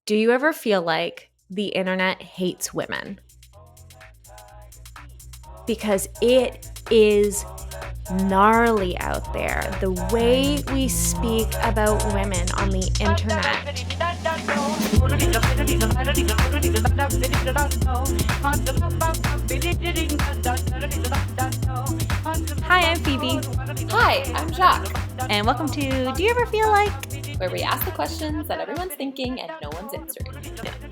Do you ever feel like the internet hates women? Because it is gnarly out there. The way we speak about women on the internet. Hi, I'm Phoebe. Hi, I'm Jacque. And welcome to Do You Ever Feel Like? Where we ask the questions that everyone's thinking and no one's answering.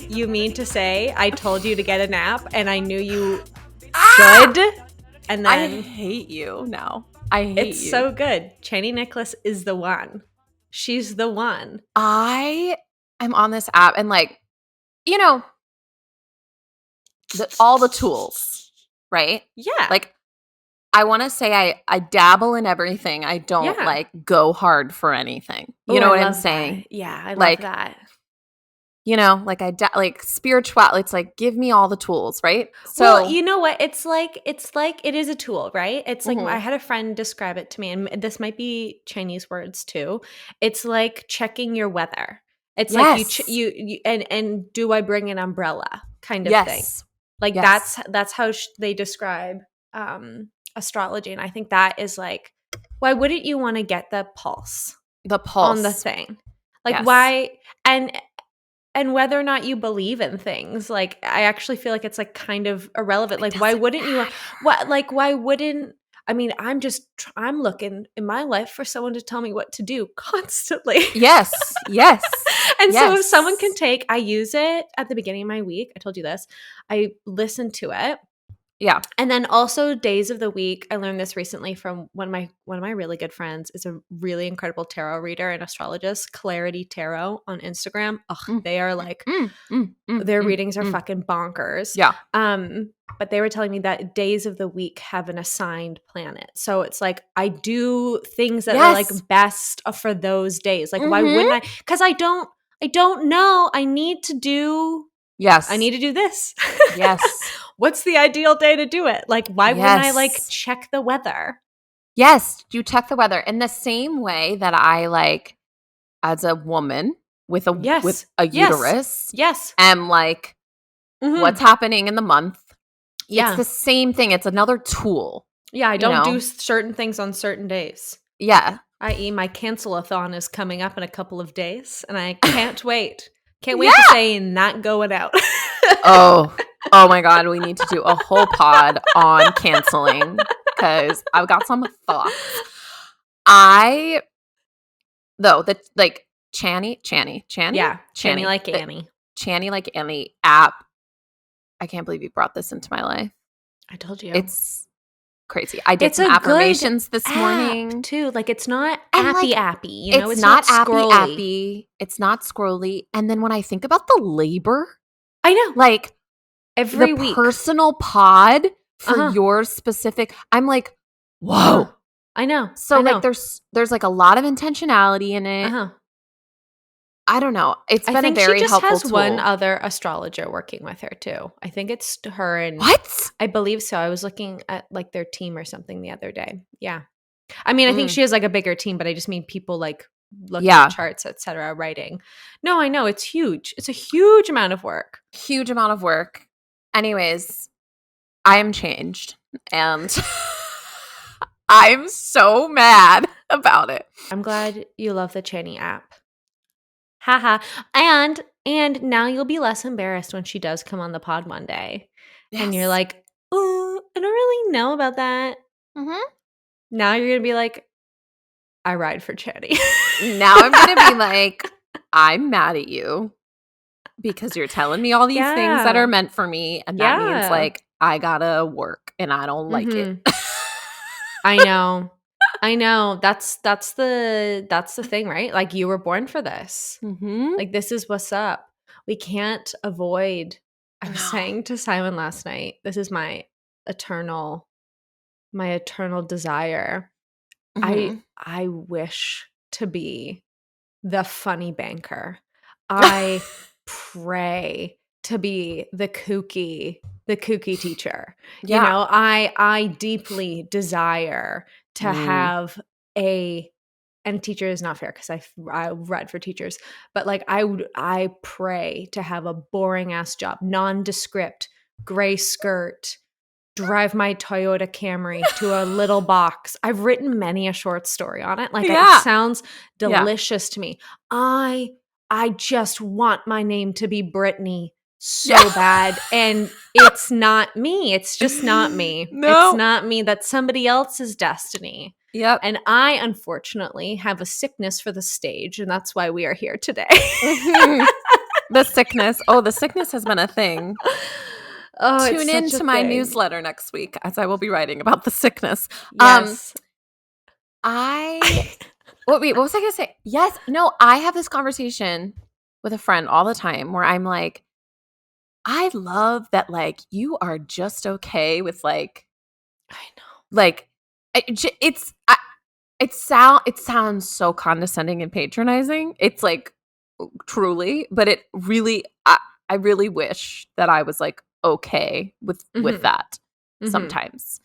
You mean to say I told you to get a nap and I knew you should? And then I hate you now. I hate you. It's so good. Chani Nicholas is the one. She's the one. I am on this app and all the tools, right? Yeah. Like, I want to say I dabble in everything. I don't go hard for anything. You know what I'm saying? That. Yeah, I love that. Spiritual. It's like, give me all the tools, right? So, well, you know what? It's like it is a tool, right? It's like I had a friend describe it to me, and this might be Chinese words too. It's like checking your weather. It's like you and do I bring an umbrella kind of thing. Like that's how they describe astrology, and I think that is like, why wouldn't you want to get the pulse on the thing? Like why and whether or not you believe in things, like I actually feel like it's like kind of irrelevant. Like why wouldn't you? Why wouldn't? I mean, I'm looking in my life for someone to tell me what to do constantly. Yes. And so if someone can I use it at the beginning of my week. I told you this. I listen to it. Yeah. And then also days of the week. I learned this recently from one of my really good friends is a really incredible tarot reader and astrologist, Clarity Tarot on Instagram. They are like their readings are fucking bonkers. Yeah. But they were telling me that days of the week have an assigned planet. So it's like I do things that are like best for those days. Like why wouldn't I? Because I don't know. I need to do this. Yes. What's the ideal day to do it? Like, why wouldn't I like check the weather? Yes, you check the weather in the same way that I like, as a woman with a uterus. Yes. Am like, what's happening in the month? Yeah, it's the same thing. It's another tool. Yeah, I don't do certain things on certain days. Yeah, i.e., my cancel-a-thon is coming up in a couple of days, and I can't wait. Can't wait to say not going out. Oh my God, we need to do a whole pod on canceling because I've got some thoughts. Chani. Yeah, Chani like Annie. Chani like Annie app. I can't believe you brought this into my life. I told you. It's crazy. I did some affirmations this morning too. Like it's not appy. You know, it's not appy. It's not scrolly. And then when I think about the labor, I know, like every week, personal pod for your specific. I'm like, whoa. I know. So like, there's like a lot of intentionality in it. I don't know. It's been a very helpful tool. She just has one other astrologer working with her too. I think it's her and what? I believe so. I was looking at like their team or something the other day. Yeah. I mean, I think she has like a bigger team, but I just mean people like looking at charts, etc., writing. No, I know. It's huge. It's a huge amount of work. Huge amount of work. Anyways, I am changed and I'm so mad about it. I'm glad you love the Chani app. Haha. And now you'll be less embarrassed when she does come on the pod one day. Yes. And you're like, oh, I don't really know about that. Now you're going to be like, I ride for Chani. Now I'm going to be like, I'm mad at you because you're telling me all these things that are meant for me. And that means like, I got to work and I don't like it. I know. That's the thing, right? Like you were born for this. Like this is what's up. We can't avoid. I was saying to Simon last night, this is my eternal desire. I wish to be the funny banker. I pray to be the kooky teacher. You know, I deeply desire to have a and teacher is not fair because I read for teachers, but like I pray to have a boring ass job, nondescript, gray skirt, drive my Toyota Camry to a little box. I've written many a short story on it. Like it sounds delicious to me. I just want my name to be Brittany so bad, and it's not me. It's just not me. No. It's not me. That's somebody else's destiny. Yep. And I, unfortunately, have a sickness for the stage, and that's why we are here today. The sickness. Oh, the sickness has been a thing. Oh, Tune in to my newsletter next week, as I will be writing about the sickness. Yes. What was I going to say? Yes. No, I have this conversation with a friend all the time where I'm like, I love that, like, you are just okay with, like, I know. Like, it sounds so condescending and patronizing. It's like, truly, but it really, I really wish that I was like okay with that. Sometimes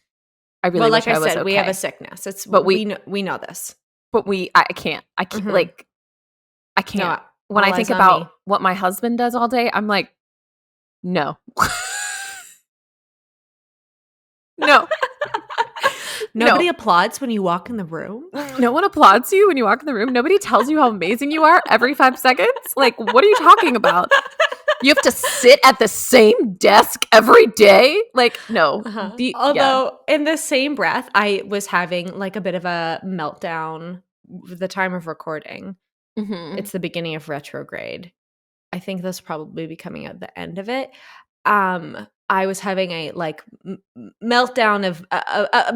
I really wish I was okay. We have a sickness. We know this, but I can't like I can't. No, when I think about what my husband does all day, I'm like, no. No. Nobody applauds when you walk in the room. No one applauds you when you walk in the room. Nobody tells you how amazing you are every 5 seconds. Like, what are you talking about? You have to sit at the same desk every day? Like, no. Although, in the same breath, I was having like a bit of a meltdown at the time of recording. It's the beginning of retrograde. I think that's probably be coming at the end of it. I was having a like meltdown of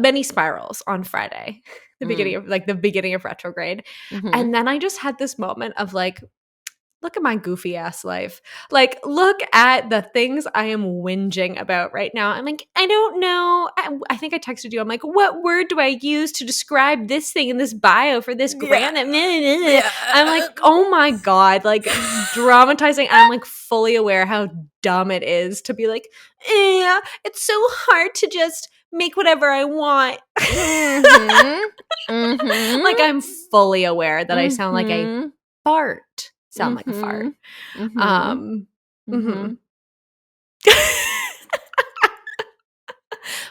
many spirals on Friday, the beginning of retrograde. And then I just had this moment of like, look at my goofy ass life. Like, look at the things I am whinging about right now. I'm like, I don't know. I think I texted you. I'm like, what word do I use to describe this thing in this bio for this grant? Yeah. I'm like, oh my God, like dramatizing. I'm like fully aware how dumb it is to be like, yeah, it's so hard to just make whatever I want. Like, I'm fully aware that I sound like a fart. Sound like a fart.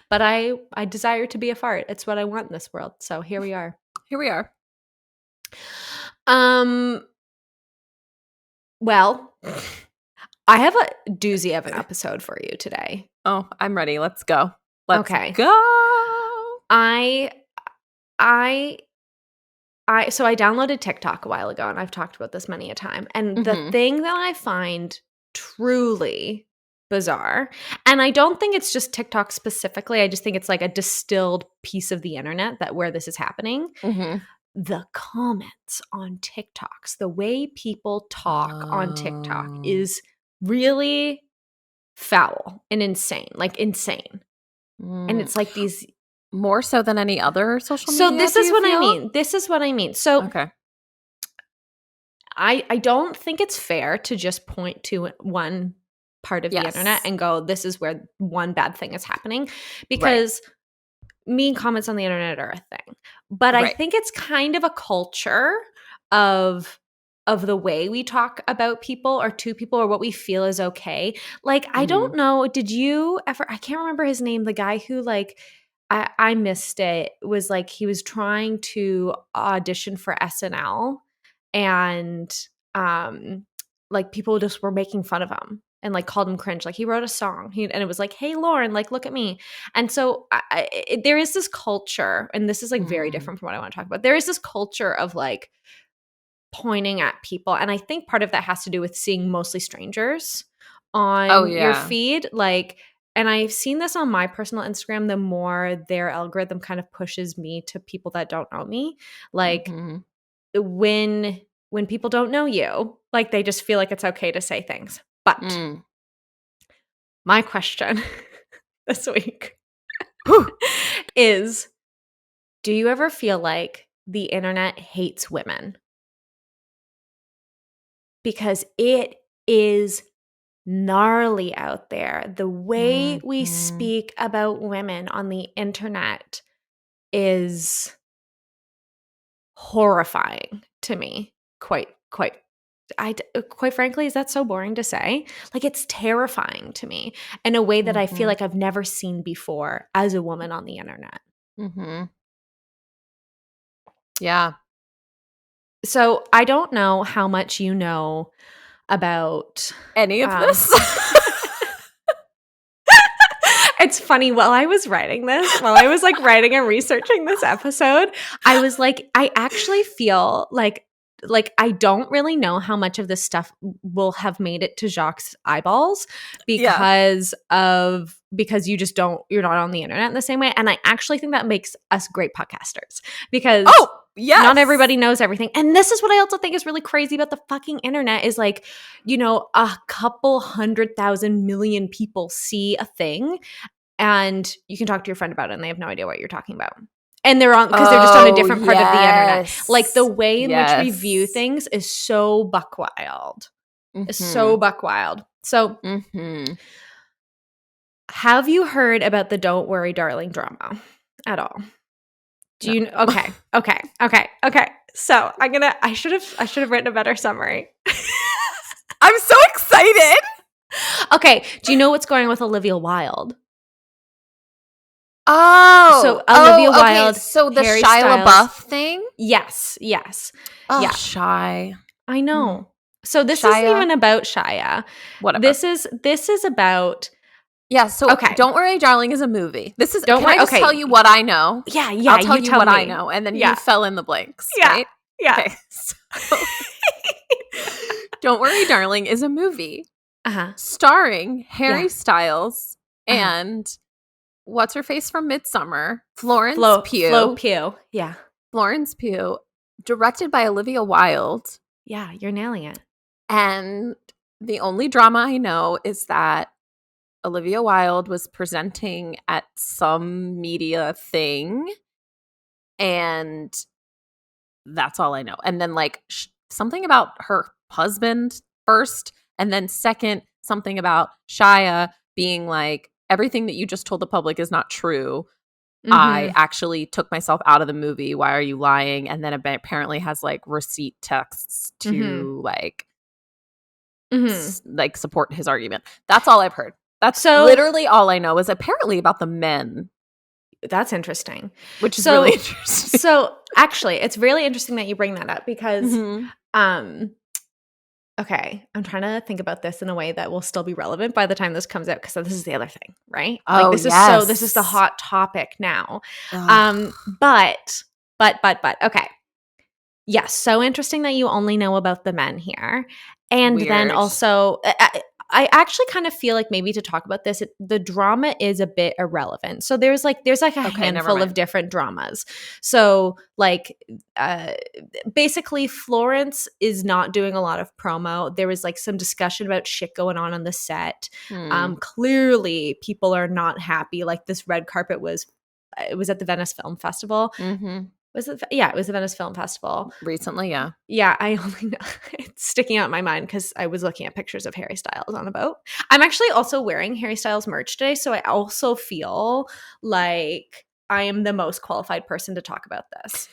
But I desire to be a fart. It's what I want in this world. So here we are. Well, I have a doozy of an episode for you today. Oh, I'm ready. Let's go. Let's go. So I downloaded TikTok a while ago, and I've talked about this many a time. And the thing that I find truly bizarre, and I don't think it's just TikTok specifically, I just think it's like a distilled piece of the internet where this is happening. The comments on TikToks, the way people talk on TikTok is really foul and insane, like insane. And it's like these... More so than any other social media? So this is what I mean. So okay. I don't think it's fair to just point to one part of the internet and go, this is where one bad thing is happening, because mean comments on the internet are a thing. But I think it's kind of a culture of the way we talk about people or to people or what we feel is okay. Like, I don't know. Did you ever, I can't remember his name, the guy who like, I missed it, was like he was trying to audition for SNL, and like people just were making fun of him and like called him cringe. Like, he wrote a song and it was like, hey Lauren, like look at me. And so there is this culture, and this is like very different from what I want to talk about. There is this culture of like pointing at people, and I think part of that has to do with seeing mostly strangers on your feed, like. And I've seen this on my personal Instagram, the more their algorithm kind of pushes me to people that don't know me. Like when people don't know you, like they just feel like it's okay to say things. But my question this week is, do you ever feel like the internet hates women? Because it is gnarly out there. The way we speak about women on the internet is horrifying to me. Quite frankly, is that so boring to say? Like, it's terrifying to me in a way that I feel like I've never seen before as a woman on the internet. Yeah. So I don't know how much you know about any of this. It's funny, while I was writing writing and researching this episode, I was like, I actually feel like I don't really know how much of this stuff will have made it to Jacques' eyeballs because you're not on the internet in the same way. And I actually think that makes us great podcasters because not everybody knows everything. And this is what I also think is really crazy about the fucking internet is like, you know, a couple 100,000 million people see a thing and you can talk to your friend about it and they have no idea what you're talking about. And they're on because they're just on a different part of the internet. Like the way in which we view things is so buck wild. It's so buck wild. So have you heard about the Don't Worry Darling drama at all? Do you okay. So I should have written a better summary. I'm so excited. Okay. Do you know what's going on with Olivia Wilde? Oh, so Olivia Wilde. So the Harry Shia Styles. LaBeouf thing? Yes. Oh, yeah. Shy. I know. So this isn't even about Shia. Whatever. This is about. Yeah. So Don't Worry, Darling is a movie. This is. Can I just tell you what I know? Yeah. I'll tell you what I know, and then you fill in the blanks. Yeah. Right? Yeah. Okay. So, Don't Worry, Darling is a movie starring Harry Styles and. What's her face from Midsummer? Florence Pugh. Flo Pugh. Yeah. Florence Pugh. Directed by Olivia Wilde. Yeah, you're nailing it. And the only drama I know is that Olivia Wilde was presenting at some media thing. And that's all I know. And then like something about her husband first. And then second, something about Shia being like, everything that you just told the public is not true. I actually took myself out of the movie. Why are you lying? And then apparently has like receipt texts to like support his argument. That's all I've heard. That's literally all I know is apparently about the men. That's interesting. Which is really interesting. So actually, it's really interesting that you bring that up because okay, I'm trying to think about this in a way that will still be relevant by the time this comes out because this is the other thing, right? Oh, this is the hot topic now. But okay. Yes, so interesting that you only know about the men here. And then also I actually kind of feel like maybe to talk about this, the drama is a bit irrelevant. So there's like a handful of different dramas. So like basically Florence is not doing a lot of promo. There was like some discussion about shit going on the set. Clearly people are not happy. Like this red carpet it was at the Venice Film Festival. Was it? Yeah, it was the Venice Film Festival. Recently, yeah. Yeah, I only know. It's sticking out in my mind because I was looking at pictures of Harry Styles on a boat. I'm actually also wearing Harry Styles merch today, so I also feel like I am the most qualified person to talk about this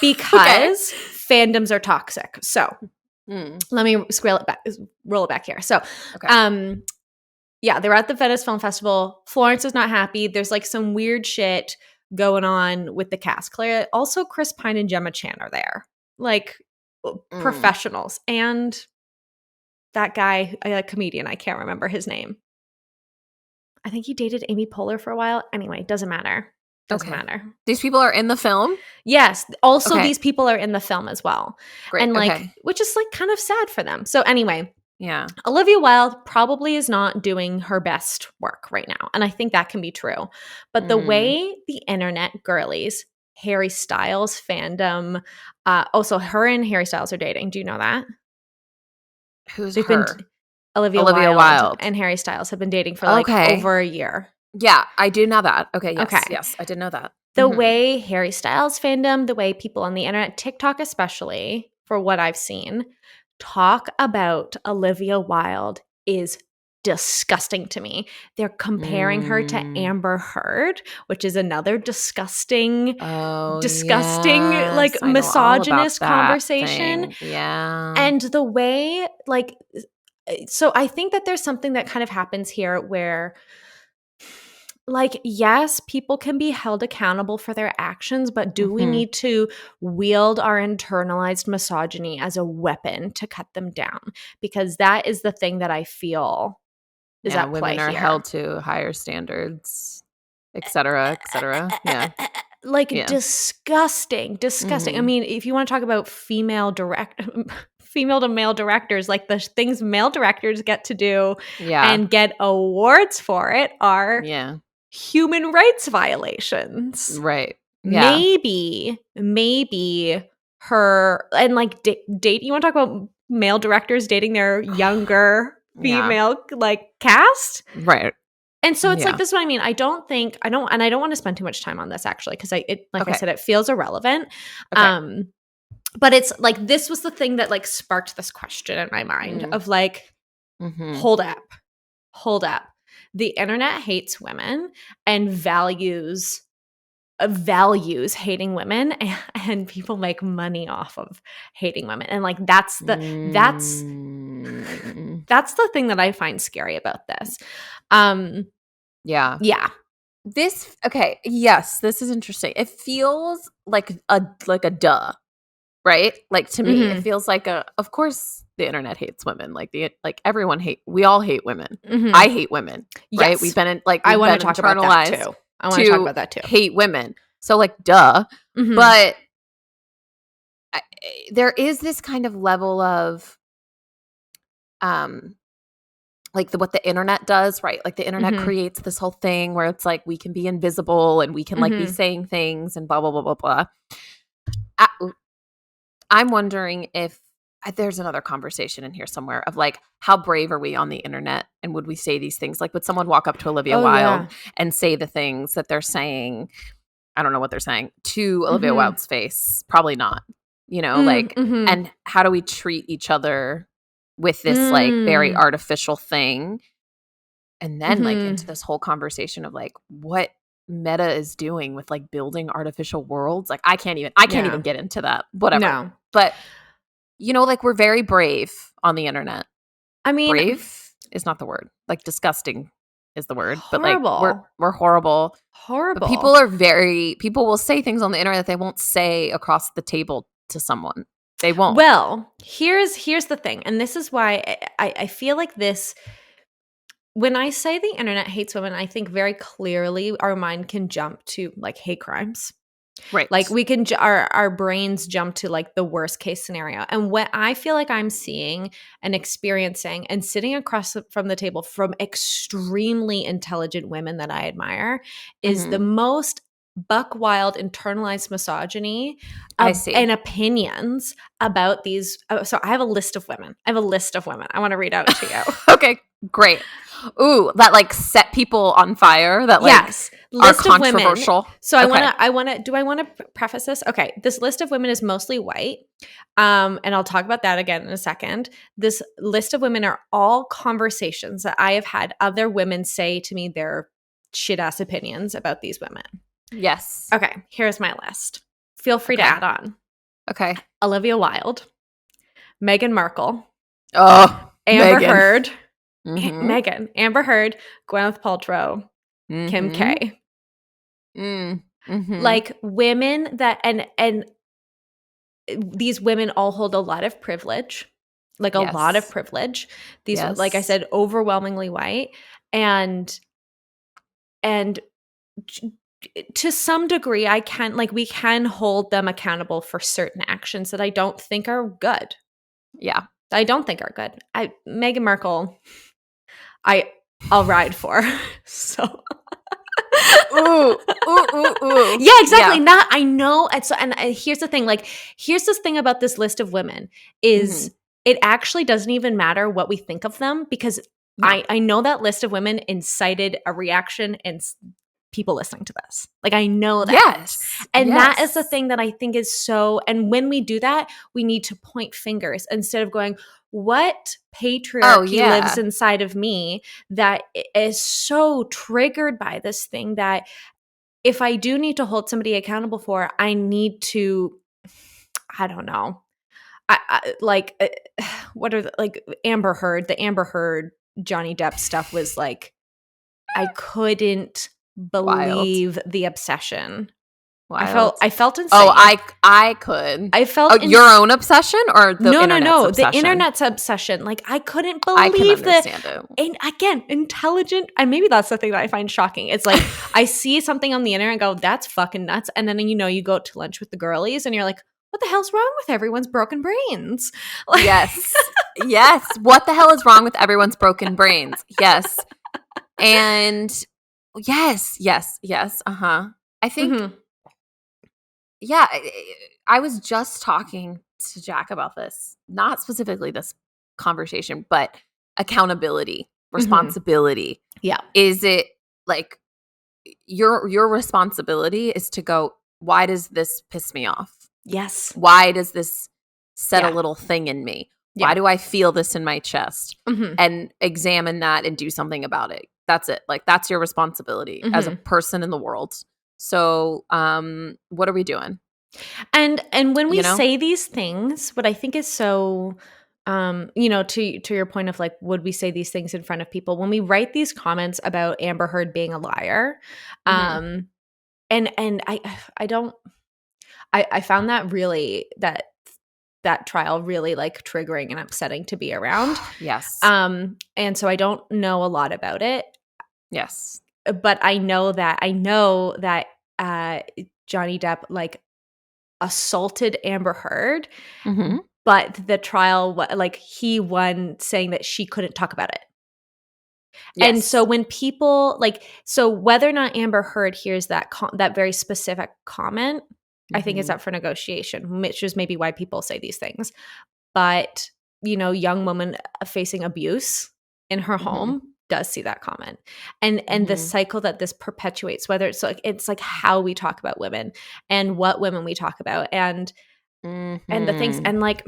because fandoms are toxic. So let me roll it back here. So, yeah, they were at the Venice Film Festival. Florence is not happy. There's like some weird shit going on with the cast. Also Chris Pine and Gemma Chan are there, like professionals, and that guy, a comedian, I can't remember his name. I think he dated Amy Poehler for a while. Anyway, doesn't matter. Doesn't matter. These people are in the film? Yes. Also, these people are in the film as well. Great. And like, which is like kind of sad for them. So anyway. Yeah. Olivia Wilde probably is not doing her best work right now. And I think that can be true. But the way the internet girlies, Harry Styles fandom, also her and Harry Styles are dating. Do you know that? Who's her? Olivia Wilde and Harry Styles have been dating for like over a year. Yeah, I do know that. Okay, yes, I did know that. The way Harry Styles fandom, the way people on the internet, TikTok especially, for what I've seen, talk about Olivia Wilde is disgusting to me. They're comparing her to Amber Heard, which is another disgusting like misogynist conversation. Yeah. And the way like, so I think that there's something that kind of happens here where, like, yes, people can be held accountable for their actions, but do we need to wield our internalized misogyny as a weapon to cut them down? Because that is the thing that I feel is at play women are here. held to higher standards, et cetera, et cetera. Yeah. Like, disgusting. I mean, if you want to talk about female to male directors, like the things male directors get to do and get awards for it are human rights violations. Right. Yeah. Maybe her and like date. You want to talk about male directors dating their younger female like cast? Right. And so it's like, this is what I mean. I don't want to spend too much time on this actually, because I said, it feels irrelevant. Okay. But it's like, this was the thing that like sparked this question in my mind of like, hold up. The internet hates women and values hating women, and people make money off of hating women. And like, that's the thing that I find scary about this. Yeah. This is interesting. It feels like a duh, right? Like, to me, it feels like of course the internet hates women. Like we all hate women. I hate women, right? Yes. We've been I want to talk about that too. I want to talk about that too. Hate women. So like, duh. But there is this kind of level of like what the internet does, right? Like the internet creates this whole thing where it's like we can be invisible and we can like be saying things and blah, blah, blah, blah, blah. I'm wondering if there's another conversation in here somewhere of like, how brave are we on the internet? And would we say these things? Like, would someone walk up to Olivia Wilde and say the things that they're saying? I don't know what they're saying to Olivia Wilde's face. Probably not, like, and how do we treat each other with this like very artificial thing? And then like into this whole conversation of like what Meta is doing with like building artificial worlds. Like I can't even get into that. Whatever. No. But like we're very brave on the internet. I mean, brave is not the word. Like disgusting is the word. Horrible. But like we're horrible. Horrible. But people will say things on the internet that they won't say across the table to someone. They won't. Well, here's the thing. And this is why I feel like this. When I say the internet hates women, I think very clearly our mind can jump to like hate crimes. Right. Like we can, our brains jump to like the worst case scenario. And what I feel like I'm seeing and experiencing and sitting across from the table from extremely intelligent women that I admire is the most buck wild internalized misogyny and opinions about these. So I have a list of women. I want to read out to you. Okay, great. Ooh, that like set people on fire. That like list are controversial. Of women. So I want to preface this. Okay, this list of women is mostly white, and I'll talk about that again in a second. This list of women are all conversations that I have had other women say to me their shit ass opinions about these women. Yes. Okay, here's my list. Feel free to add on. Okay. Olivia Wilde, Meghan Markle, Amber Heard. Meghan, Amber Heard, Gwyneth Paltrow, Kim K. Like women that and these women all hold a lot of privilege, like a lot of privilege. These, like I said, overwhelmingly white, and to some degree, we can hold them accountable for certain actions that I don't think are good. Yeah, I don't think are good. Meghan Markle. I'll ride for. So ooh. Yeah, exactly. Yeah. I know. And so, and here's the thing, like, here's this thing about this list of women is it actually doesn't even matter what we think of them, because I know that list of women incited a reaction in people listening to this. Like, I know that. Yes. And that is the thing that I think is so, and when we do that, we need to point fingers instead of going, what patriarchy lives inside of me that is so triggered by this thing that if I do need to hold somebody accountable for, I need to, I don't know. What are the Amber Heard, Johnny Depp stuff was like, I couldn't believe the obsession. Wild. I felt insane. Oh, I could. I felt your own obsession or the internet's obsession? The internet's obsession. Like, I couldn't believe I can understand it. And again, intelligent, and maybe that's the thing that I find shocking. It's like I see something on the internet and go, that's fucking nuts. And then you go to lunch with the girlies and you're like, what the hell's wrong with everyone's broken brains? Like, yes. Yes. What the hell is wrong with everyone's broken brains? Yes. And yes. I think yeah, I was just talking to Jack about this, not specifically this conversation, but accountability, responsibility. Yeah. Is it like your responsibility is to go, why does this piss me off? Yes. Why does this set a little thing in me? Yeah. Why do I feel this in my chest? And examine that and do something about it. That's it. Like, that's your responsibility as a person in the world. So, what are we doing? And when we say these things, what I think is so, to your point of like, would we say these things in front of people? When we write these comments about Amber Heard being a liar, and I found that really that trial really like triggering and upsetting to be around. Yes. And so I don't know a lot about it. Yes. But I know that Johnny Depp like assaulted Amber Heard, but the trial, like, he won saying that she couldn't talk about it. Yes. And so when people like, so whether or not Amber Heard hears that that very specific comment, I think is up for negotiation, which is maybe why people say these things. But, young woman facing abuse in her home does see that comment. And the cycle that this perpetuates, whether it's like how we talk about women and what women we talk about and the things, and like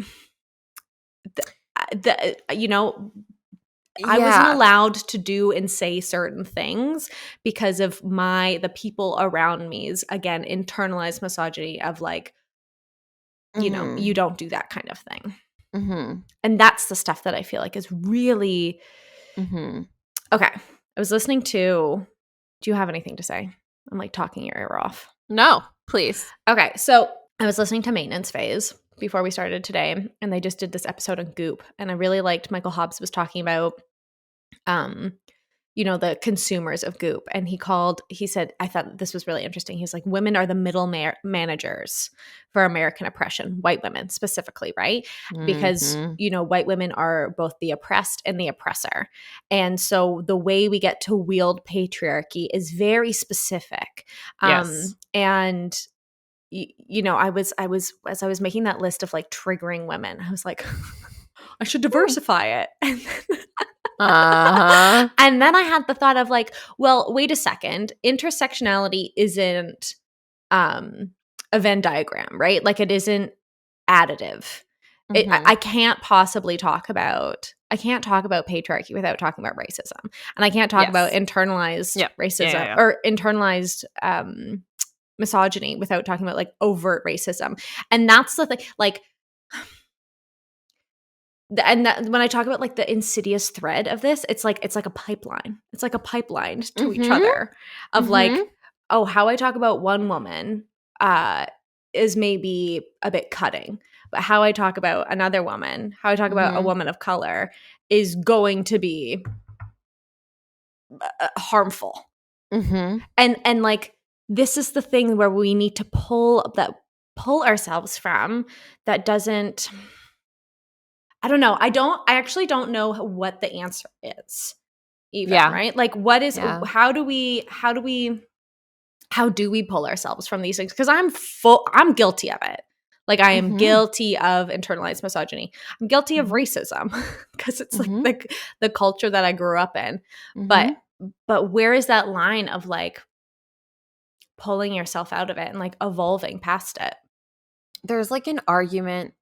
I wasn't allowed to do and say certain things because of the people around me's, again, internalized misogyny of like, you don't do that kind of thing. And that's the stuff that I feel like is really okay. I was listening to, do you have anything to say? I'm like talking your ear off. No, please. Okay. So I was listening to Maintenance Phase before we started today, and they just did this episode on Goop. And I really liked Michael Hobbs was talking about, the consumers of Goop. And he said, I thought this was really interesting. He's like, women are the middle managers for American oppression, white women specifically, right? Because, white women are both the oppressed and the oppressor. And so the way we get to wield patriarchy is very specific. Yes. And I was as I was making that list of like triggering women, I was like, I should diversify it. And then I had the thought of like, well, wait a second. Intersectionality isn't a Venn diagram, right? Like, it isn't additive. I can't possibly talk about patriarchy without talking about racism. And I can't talk about internalized racism or internalized misogyny without talking about like overt racism. And that's the thing, like, and that, when I talk about like the insidious thread of this, it's like a pipeline. It's like a pipeline to each other of like, oh, how I talk about one woman is maybe a bit cutting, but how I talk about another woman, how I talk about a woman of color is going to be harmful. And like, this is the thing where we need to pull ourselves from that doesn't. I don't know. I actually don't know what the answer is even, right? Like, what is, how do we pull ourselves from these things? Because I'm guilty of it. Like, I am guilty of internalized misogyny. I'm guilty of racism because it's like the culture that I grew up in. But where is that line of like pulling yourself out of it and like evolving past it? There's like an argument.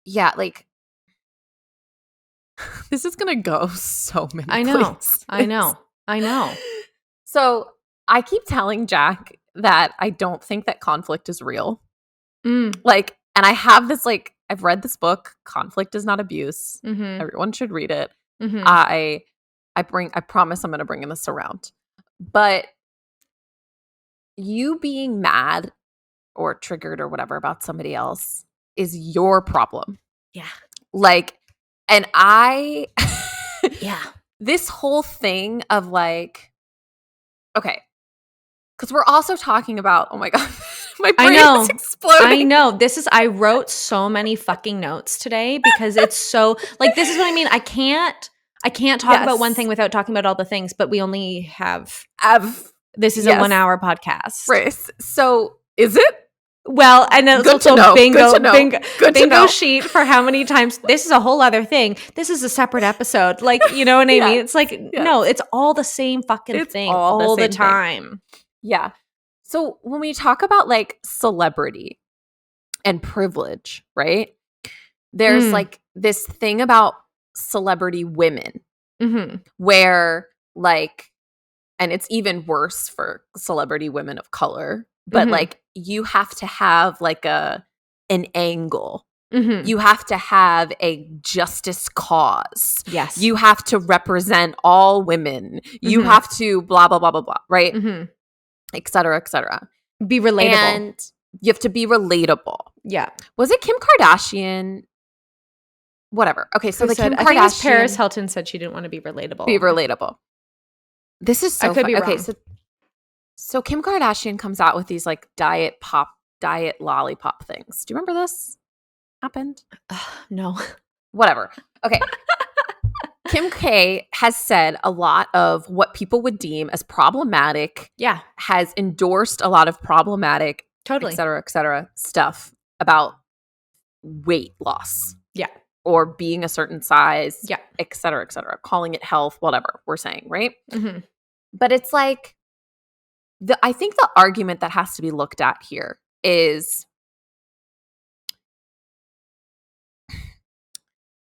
Yeah, like This is going to go so many places. I know. So I keep telling Jack that I don't think that conflict is real. Like, and I have this, like, I've read this book, Conflict is Not Abuse. Everyone should read it. I promise I'm going to bring this around. But you being mad or triggered or whatever about somebody else is your problem. Yeah. Like, and yeah. This whole thing of like, okay, because we're also talking about, oh my God, my brain is exploding. I know. I wrote so many fucking notes today because it's so, like, this is what I mean. I can't talk about one thing without talking about all the things, but we only have this is a 1 hour podcast. Right. So is it? Well, and it's also bingo sheet for how many times. This is a whole other thing. This is a separate episode. Like, you know what I mean? It's like, no, it's all the same fucking thing all the time. Yeah. So when we talk about like celebrity and privilege, right? There's like this thing about celebrity women where like, and it's even worse for celebrity women of color, but like you have to have like an angle. You have to have a justice cause. Yes. You have to represent all women. You have to blah, blah, blah, blah, blah, right? Et cetera, et cetera. Be relatable. And you have to be relatable. Yeah. Was it Kim Kardashian? Whatever. Okay, so Kim Kardashian. I think it was Paris Hilton said she didn't want to be relatable. Be relatable. This is so funny. Okay, so Kim Kardashian comes out with these like diet lollipop things. Do you remember this happened? No. Whatever. Okay. Kim K has said a lot of what people would deem as problematic. Yeah. Has endorsed a lot of problematic, totally, et cetera, stuff about weight loss. Yeah. Or being a certain size. Yeah. Et cetera, calling it health, whatever we're saying, right? But it's like, I think the argument that has to be looked at here is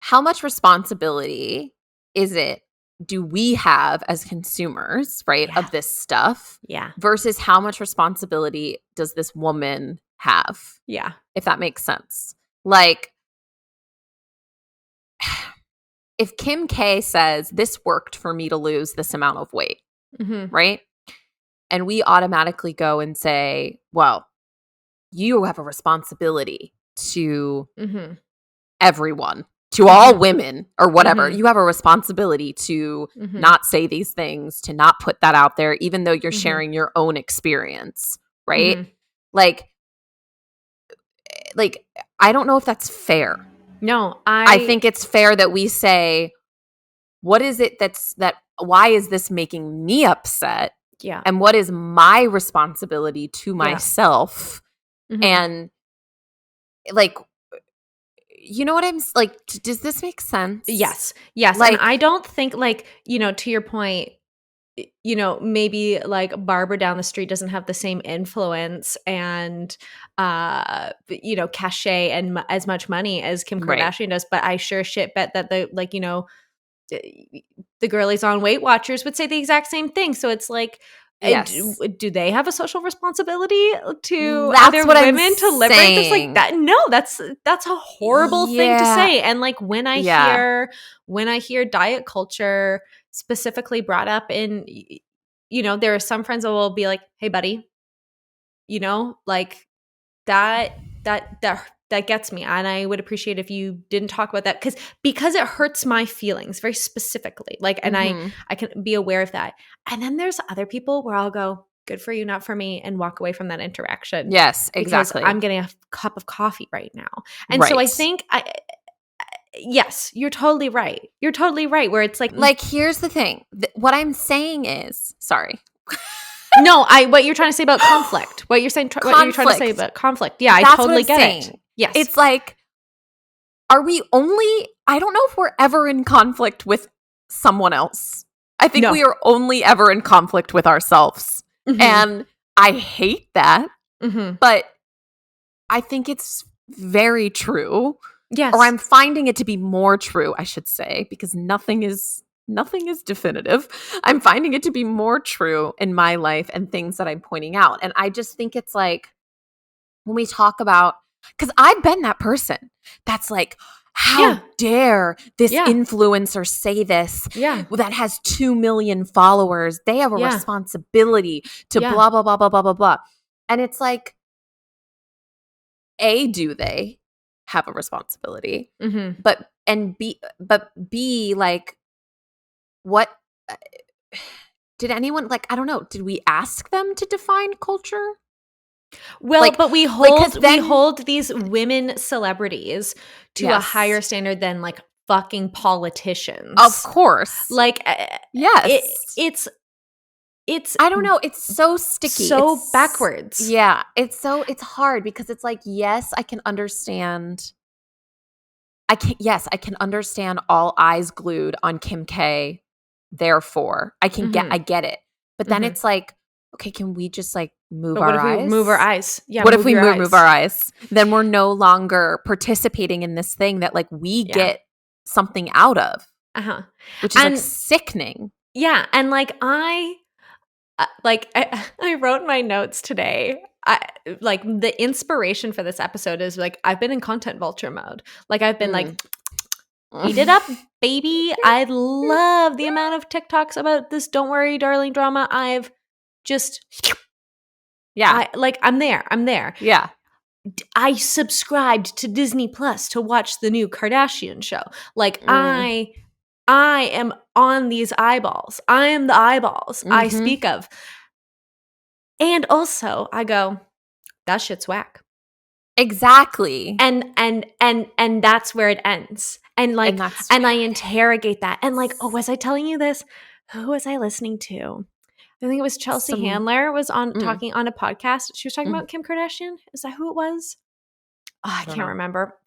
how much responsibility do we have as consumers, right, of this stuff? Yeah. Versus how much responsibility does this woman have? Yeah. If that makes sense. Like, if Kim K says, this worked for me to lose this amount of weight, right? And we automatically go and say, well, you have a responsibility to everyone. To all women or whatever, you have a responsibility to not say these things, to not put that out there, even though you're sharing your own experience, right? Like, I don't know if that's fair. No, I think it's fair that we say, what is it why is this making me upset? Yeah. And what is my responsibility to myself? And like, you know what I'm like, does this make sense? Yes. Like, and I don't think, like, you know, to your point, you know, maybe like Barbara down the street doesn't have the same influence and, you know, cachet and as much money as Kim Kardashian does. But I sure shit bet that the girlies on Weight Watchers would say the exact same thing. So it's like, do they have a social responsibility to other women to liberate this like that? No, that's a horrible thing to say. And like when I hear diet culture specifically brought up in, you know, there are some friends that will be like, hey buddy, you know, like that gets me. And I would appreciate if you didn't talk about that because it hurts my feelings very specifically. Like, and I can be aware of that. And then there's other people where I'll go, good for you, not for me, and walk away from that interaction. Yes, exactly. Because I'm getting a cup of coffee right now. And so I think yes, you're totally right. You're totally right. Where it's like here's the thing. What I'm saying is, sorry. No, what you're trying to say about conflict. What you're saying, what you're trying to say about conflict. Yeah, I totally get it. Yes. It's like, I don't know if we're ever in conflict with someone else. I think we are only ever in conflict with ourselves. And I hate that. But I think it's very true Yes. Or I'm finding it to be more true, I should say, because nothing is definitive. I'm finding it to be more true in my life and things that I'm pointing out. And I just think it's like, when we talk about, because I've been that person that's like, how dare this influencer say this that has 2 million followers? They have a responsibility to blah, blah, blah, blah, blah, blah, blah. And it's like, A, do they have a responsibility? Mm-hmm. But B, like, what did anyone, like, I don't know, did we ask them to define culture? Well, like, but we hold these women celebrities to a higher standard than like fucking politicians. Of course. Like, yes. It's I don't know, it's so sticky. So backwards. Yeah. It's hard because it's like, yes, I can understand. I can understand all eyes glued on Kim K. Therefore, I get it. But then it's like, okay, can we just like move our eyes? What if we move our eyes? Yeah. What if we move our eyes? Then we're no longer participating in this thing that like we get something out of. Which is like sickening. Yeah. And like I wrote in my notes today, like the inspiration for this episode is like, I've been in content vulture mode. Like I've been like, eat it up, baby. I love the amount of TikToks about this Don't Worry, Darling drama. I've just, I'm there. Yeah. I subscribed to Disney Plus to watch the new Kardashian show. Like I am on these eyeballs. I am the eyeballs I speak of. And also I go, that shit's whack. Exactly. And that's where it ends. And like, and I interrogate that. And like, oh, was I telling you this? Who was I listening to? I think it was Chelsea Handler was talking on a podcast. She was talking about Kim Kardashian. Is that who it was? Oh, I can't remember.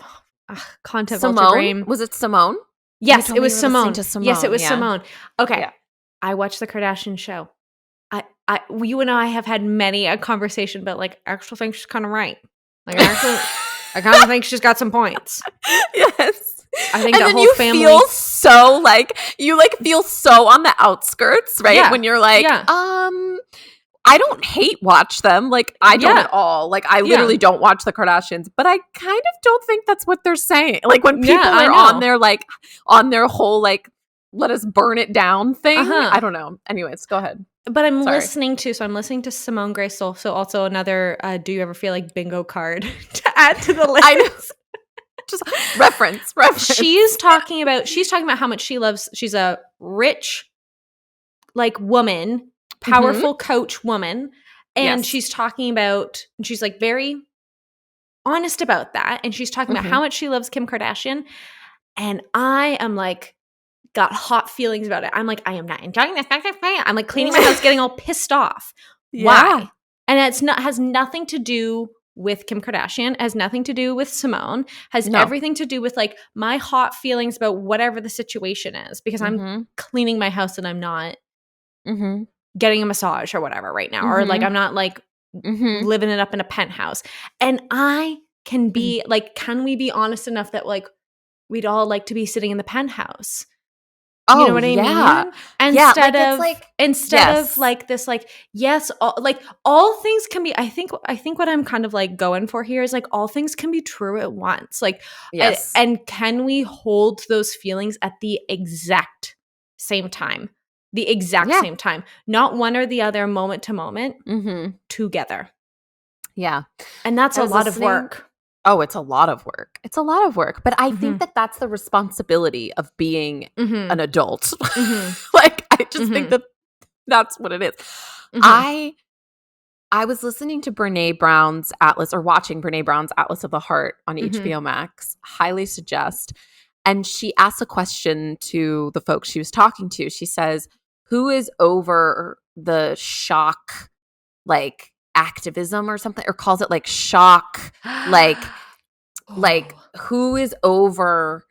Content vulture brain. Was it Simone? Yes, it was Simone. Yes, it was Simone. Okay. Yeah. I watched the Kardashian show. You and I have had many a conversation, but like, I actually think she's kind of right. Like, I kind of think she's got some points. Yes. I think the whole family feel so like you like feel so on the outskirts, right? Yeah. When you're like, I don't hate watch them. Like I don't at all. Like I literally don't watch the Kardashians, but I kind of don't think that's what they're saying. Like when people are on their like on their whole like let us burn it down thing. I don't know. Anyways, go ahead. But I'm listening to Simone Grace Seol, so also another do you ever feel like bingo card to add to the list. I know. Just reference. She's talking about how much she loves. She's a rich, like woman, powerful coach woman, and she's talking about. And she's like very honest about that, and she's talking about how much she loves Kim Kardashian, and I am like got hot feelings about it. I'm like, I am not enjoying this. I'm like cleaning my house, getting all pissed off. Yeah. Why? And has nothing to do with Kim Kardashian, has nothing to do with Simone, has everything to do with like my hot feelings about whatever the situation is, because I'm cleaning my house and I'm not getting a massage or whatever right now, or like I'm not like living it up in a penthouse. And I can be like, can we be honest enough that like we'd all like to be sitting in the penthouse? You know what I mean? Instead of like this, like, yes, all things can be, I think what I'm kind of like going for here is like all things can be true at once. Like, and can we hold those feelings at the exact same time? The exact same time, not one or the other, moment to moment, together. Yeah. And that's a lot of work. Oh, it's a lot of work. It's a lot of work. But I think that that's the responsibility of being an adult. Like, I just think that that's what it is. I was listening to Brené Brown's Atlas, or watching Brené Brown's Atlas of the Heart on HBO Max. Highly suggest. And she asked a question to the folks she was talking to. She says, who is over the shock, like, activism or something, or calls it like shock, like who is over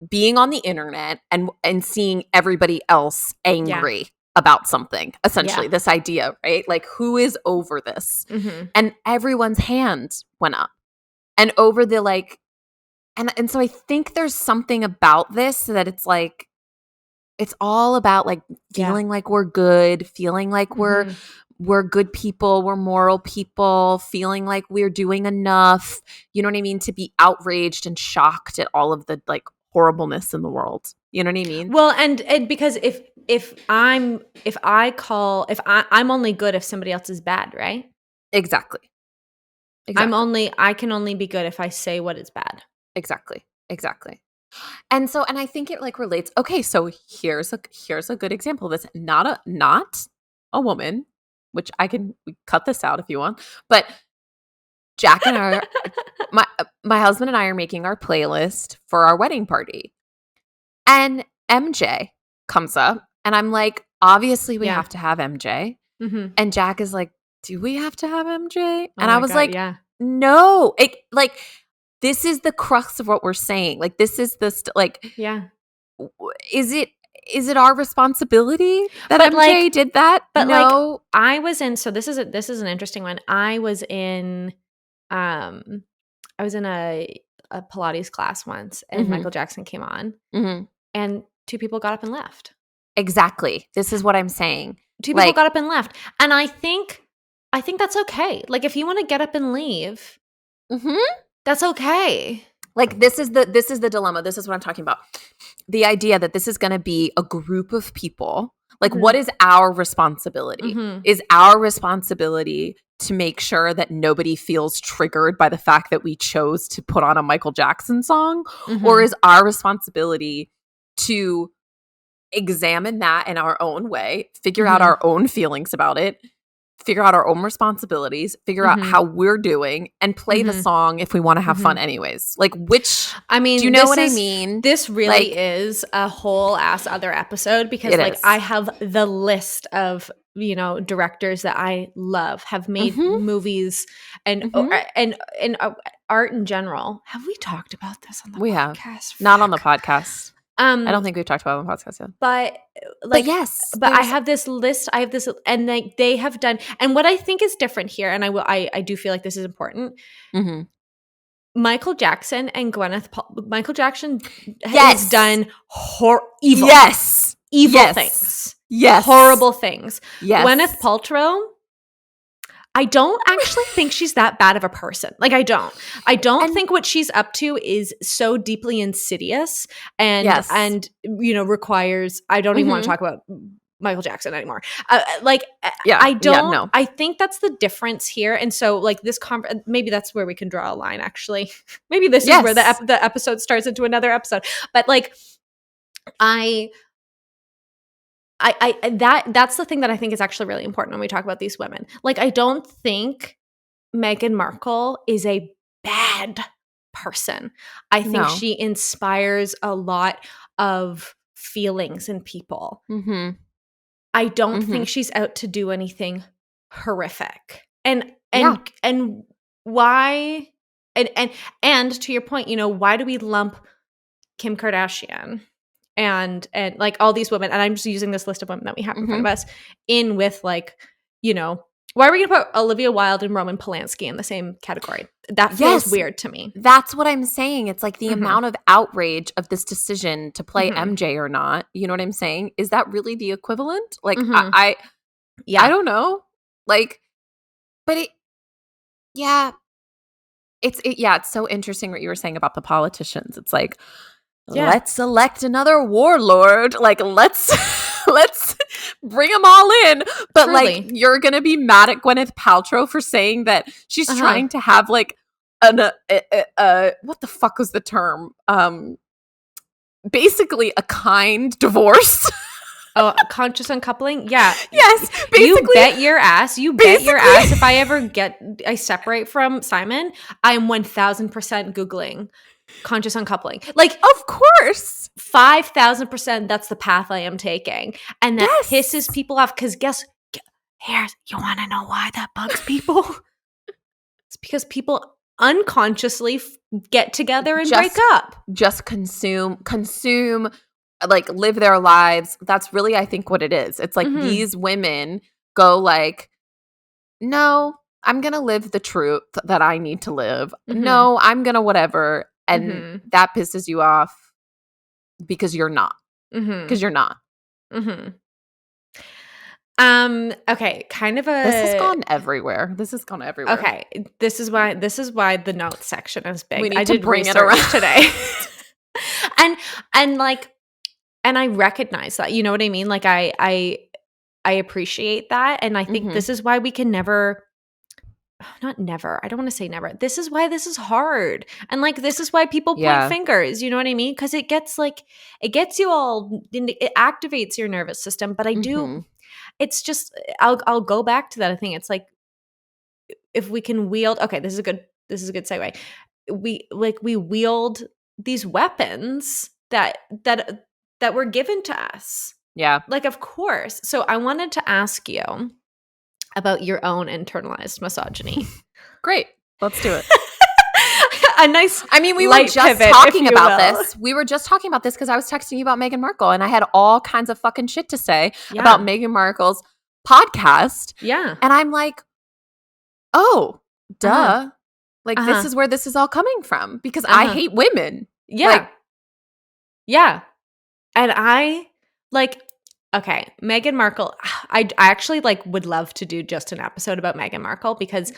being on the internet and seeing everybody else angry about something, essentially this idea, right? Like, who is over this? And everyone's hand went up, and over the like And so I think there's something about this that it's like, it's all about like feeling like we're good, feeling like we're good people, we're moral people, feeling like we're doing enough, you know what I mean, to be outraged and shocked at all of the like horribleness in the world. You know what I mean? Well, and because I'm only good if somebody else is bad, right? Exactly. I can only be good if I say what is bad. Exactly. And I think it like relates. Okay, so here's a good example of this. Not a woman, which we cut this out if you want. But Jack and I, my husband and I are making our playlist for our wedding party, and MJ comes up, and I'm like, obviously we have to have MJ, and Jack is like, do we have to have MJ? And I was like, no, it like. This is the crux of what we're saying. Like, this is is it our responsibility that MJ did that? But no. I was in, so this is an interesting one. I was in a Pilates class once, and Michael Jackson came on, and 2 people got up and left. Exactly. This is what I'm saying. 2 people got up and left. And I think that's okay. Like, if you want to get up and leave, that's okay. Like, this is the dilemma. This is what I'm talking about. The idea that this is going to be a group of people. Like, what is our responsibility? Is our responsibility to make sure that nobody feels triggered by the fact that we chose to put on a Michael Jackson song? Or is our responsibility to examine that in our own way, figure out our own feelings about it, figure out our own responsibilities, figure out how we're doing, and play the song if we want to have fun anyways. Like, which, I mean, do you know what I mean? This really is a whole ass other episode, because I have the list of, directors that I love, have made movies and art in general. Have we talked about this on the podcast? We have. Not on the podcast. I don't think we've talked about it on the podcast yet. But yes. But I have this list. And they have done. And what I think is different here, and I do feel like this is important. Michael Jackson and Michael Jackson has done evil. Yes. Evil things. Yes. Horrible things. Yes. Gwyneth Paltrow, I don't actually think she's that bad of a person. Like, I don't think what she's up to is so deeply insidious and requires, I don't even want to talk about Michael Jackson anymore. I don't, no. I think that's the difference here. And so like this, maybe that's where we can draw a line, actually. Maybe this is where the episode starts into another episode. But like, that's the thing that I think is actually really important when we talk about these women. Like, I don't think Meghan Markle is a bad person. I think she inspires a lot of feelings in people. I don't think she's out to do anything horrific. And why? And to your point, why do we lump Kim Kardashian and like all these women, and I'm just using this list of women that we have in front of us, in with like, why are we going to put Olivia Wilde and Roman Polanski in the same category? That feels weird to me. That's what I'm saying. It's like the amount of outrage of this decision to play MJ or not. You know what I'm saying? Is that really the equivalent? Like, I don't know. Like, but it's so interesting what you were saying about the politicians. It's like, let's elect another warlord. Like, let's bring them all in. But like, you're gonna be mad at Gwyneth Paltrow for saying that she's trying to have like what the fuck was the term? Basically a kind divorce. Oh, conscious uncoupling? Yeah. Yes. Basically, you bet your ass if I separate from Simon, I'm 1000% Googling conscious uncoupling. Like, of course. 5,000% that's the path I am taking. And that pisses people off, because you want to know why that bugs people? It's because people unconsciously get together and break up. Just consume, like, live their lives. That's really, I think, what it is. It's like these women go like, no, I'm going to live the truth that I need to live. No, I'm going to whatever. And that pisses you off because you're not. Because you're not. Okay, kind of a This has gone everywhere. Okay, this is why the notes section is big. We need I to did bring it research around today. and I recognize that. You know what I mean? Like I appreciate that, and I think this is why we can never not never. I don't want to say never. This is why this is hard. And like this is why people point fingers, you know what I mean? Cuz it gets you all, it activates your nervous system, but I do it's just I'll go back to that. I think it's like if we can wield, okay, this is a good segue. We wield these weapons that were given to us. Yeah. Like, of course. So I wanted to ask you about your own internalized misogyny. Great. Let's do it. A nice we were just talking about this. We were just talking about this because I was texting you about Meghan Markle, and I had all kinds of fucking shit to say about Meghan Markle's podcast. Yeah. And I'm like, oh, duh. This is where this is all coming from because I hate women. Yeah. Yeah. And I okay, Meghan Markle, I actually would love to do just an episode about Meghan Markle because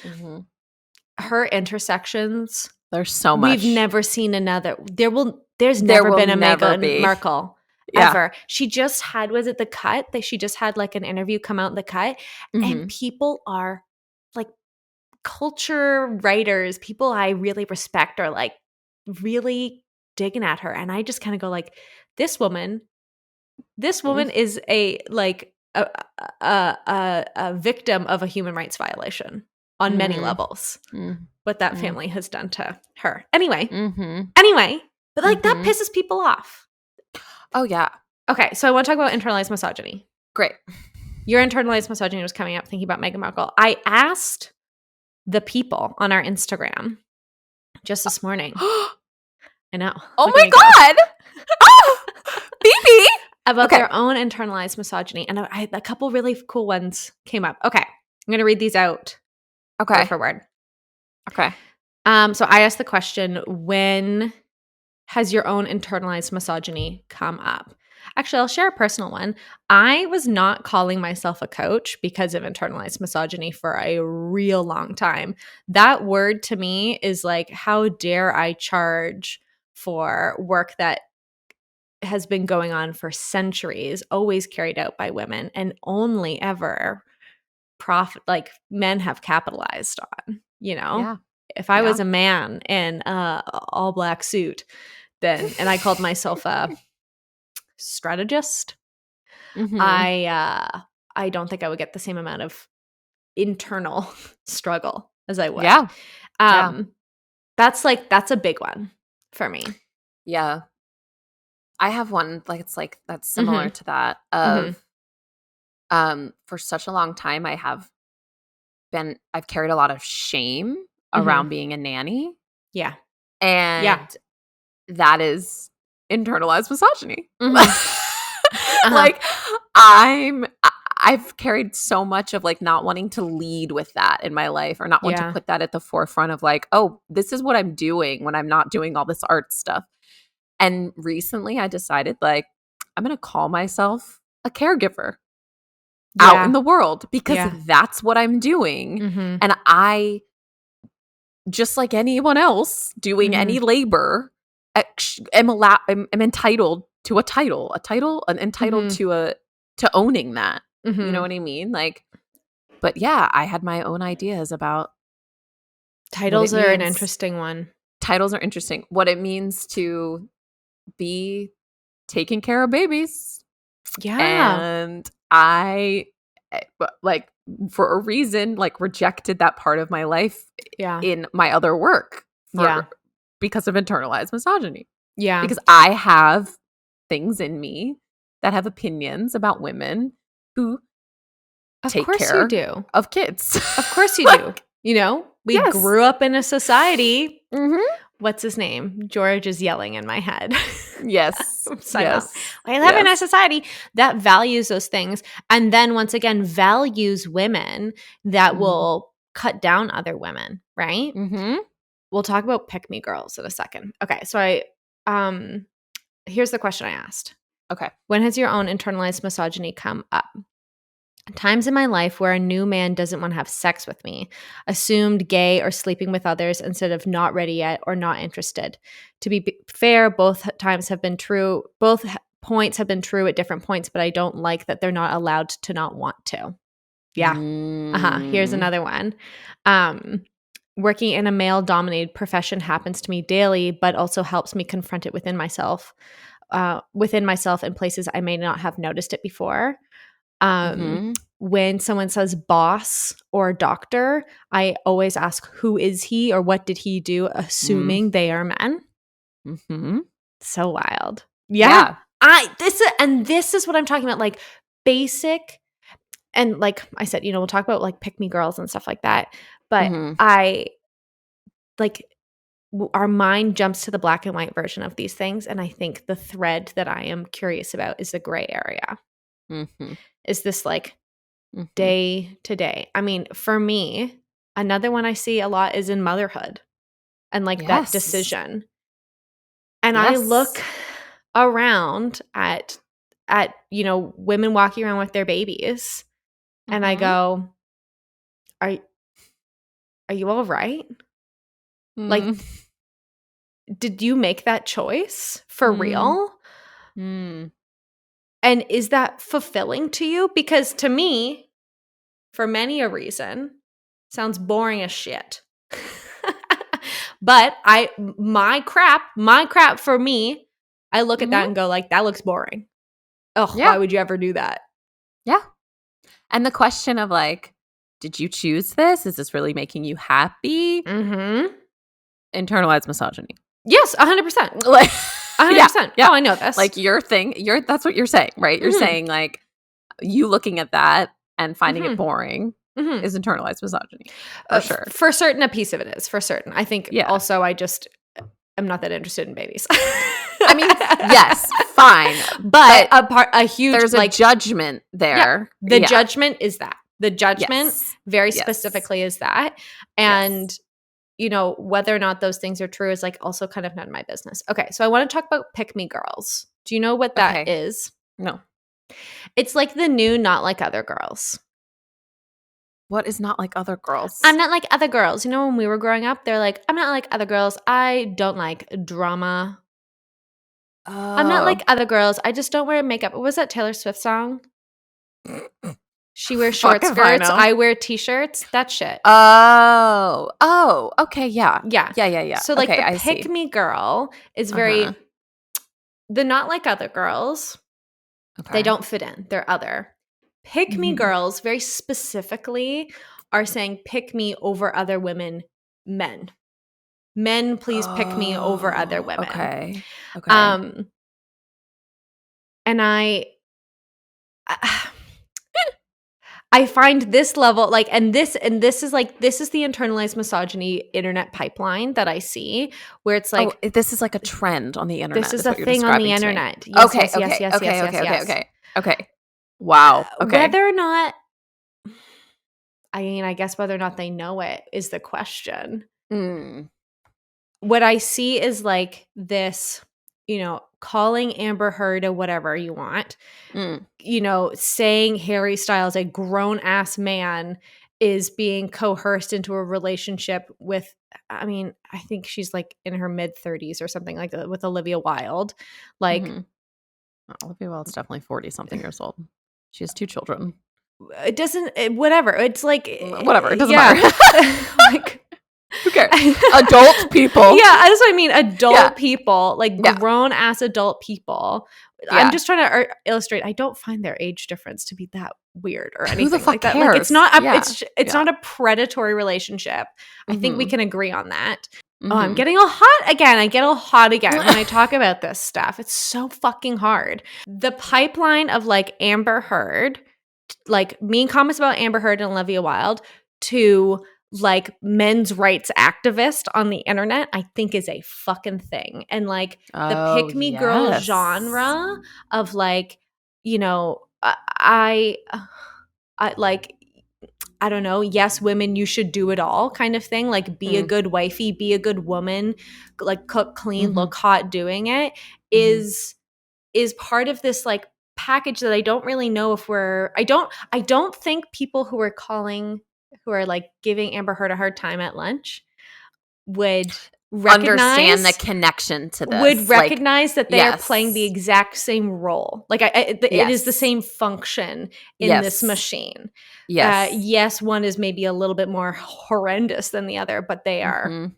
her intersections, there's so much. We've never seen another. There's never been a Meghan Markle ever. She just had, was it The Cut? She just had an interview come out in The Cut, and people are culture writers, people I really respect are really digging at her, and I just kind of go this woman is a victim of a human rights violation on many levels. What that family has done to her. Anyway, but that pisses people off. Oh yeah. Okay, so I want to talk about internalized misogyny. Great. Your internalized misogyny was coming up thinking about Meghan Markle. I asked the people on our Instagram just this morning. I know. Oh my God. Oh, Phoebe. About their own internalized misogyny. And I a couple really cool ones came up. Okay. I'm going to read these out. Okay. Word for word. Okay. So I asked the question, when has your own internalized misogyny come up? Actually, I'll share a personal one. I was not calling myself a coach because of internalized misogyny for a real long time. That word to me is how dare I charge for work that has been going on for centuries, always carried out by women, and only ever men have capitalized on, Yeah. If I was a man in a all black suit, then, and I called myself a strategist, I don't think I would get the same amount of internal struggle as I would. Yeah. That's a big one for me. Yeah. I have one that's similar to that of for such a long time I've carried a lot of shame around being a nanny. Yeah. And that is internalized misogyny. I've carried so much of not wanting to lead with that in my life, or not want to put that at the forefront of oh, this is what I'm doing when I'm not doing all this art stuff. And recently I decided I'm going to call myself a caregiver out in the world because that's what I'm doing. And I, just like anyone else doing any labor, I'm entitled to a title, entitled to owning that. You know what I mean? But yeah, I had my own ideas about titles are an interesting one. Titles are interesting. What it means to be taking care of babies. Yeah. And I for a reason rejected that part of my life in my other work because of internalized misogyny. Yeah. Because I have things in me that have opinions about women who take care of kids. Of course you do. We grew up in a society. What's his name? George is yelling in my head. Yes. I live in a society that values those things, and then once again values women that will cut down other women, right? we'll talk about pick me girls in a second. Okay, so here's the question I asked. Okay. When has your own internalized misogyny come up? Times in my life where a new man doesn't want to have sex with me, assumed gay or sleeping with others instead of not ready yet or not interested. To be fair, both times have been true. Both points have been true at different points, but I don't like that they're not allowed to not want to. Yeah. Here's another one. Working in a male-dominated profession happens to me daily, but also helps me confront it within myself in places I may not have noticed it before. When someone says boss or doctor, I always ask, who is he or what did he do, assuming they are men. So wild. Yeah. This is what I'm talking about, like basic, and like I said, we'll talk about like pick me girls and stuff like that. But I like our mind jumps to the black and white version of these things. And I think the thread that I am curious about is the gray area. Is this like day to day? I mean, for me, another one I see a lot is in motherhood and like that decision. And I look around at women walking around with their babies and I go, are you all right? Like, did you make that choice for real? And is that fulfilling to you? Because to me, for many a reason, sounds boring as shit. But my crap for me, I look at that and go like, that looks boring. Oh, why would you ever do that? Yeah. And the question of like, did you choose this? Is this really making you happy? Internalized misogyny. Yes, 100%. Like 100%. Yeah. Oh, I know this. Like that's what you're saying, right? You're saying like you looking at that and finding it boring is internalized misogyny. For sure. For certain, a piece of it is. For certain. I think also I just am not that interested in babies. I mean, yes, fine. But a huge there's a judgment there. Yeah, the judgment is that. The judgment very specifically is that. And whether or not those things are true is like also kind of none of my business. Okay, so I want to talk about pick me girls. Do you know what that is? No. It's like the new not like other girls. What is not like other girls? I'm not like other girls. When we were growing up, they're like, I'm not like other girls. I don't like drama. Oh. I'm not like other girls. I just don't wear makeup. What was that Taylor Swift song? She wears short skirts. I wear t-shirts. That shit. Oh. Okay. Yeah. So like the pick me girl is very. They're not like other girls. Okay. They don't fit in. They're other. Pick me girls very specifically are saying pick me over other women, men. Men, please pick me over other women. Okay. And I find this level like, and this is the internalized misogyny internet pipeline that I see, where it's like this is like a trend on the internet. This is a thing on the internet. Yes, Okay. Wow. Okay. Whether or not, I guess whether or not they know it is the question. What I see is like this, calling Amber Heard or whatever you want, saying Harry Styles, a grown ass man, is being coerced into a relationship with, I think she's like in her mid 30s or something like that with Olivia Wilde. Like, Olivia Wilde's definitely 40 something years old. She has 2 children. It doesn't, whatever. It's like, whatever. It doesn't matter. Like, who cares? Adult people. Yeah, that's what I mean. Adult people, like grown ass adult people. Yeah. I'm just trying to illustrate. I don't find their age difference to be that weird or anything Who the fuck like that. cares? Like it's not. It's not a predatory relationship. I think we can agree on that. Oh, I'm getting all hot again. I get all hot again when I talk about this stuff. It's so fucking hard. The pipeline of like Amber Heard, like mean comments about Amber Heard and Olivia Wilde, to like men's rights activist on the internet, I think is a fucking thing. And like the pick me girl genre of like, I like, I don't know, yes, women, you should do it all kind of thing. Like be a good wifey, be a good woman, like cook, clean, look hot doing it is part of this like package that I don't really know if I don't think people who are like giving Amber Heard a hard time at lunch would understand the connection to this. Would recognize that they are playing the exact same role. Like it is the same function in this machine. Yes, one is maybe a little bit more horrendous than the other, but they are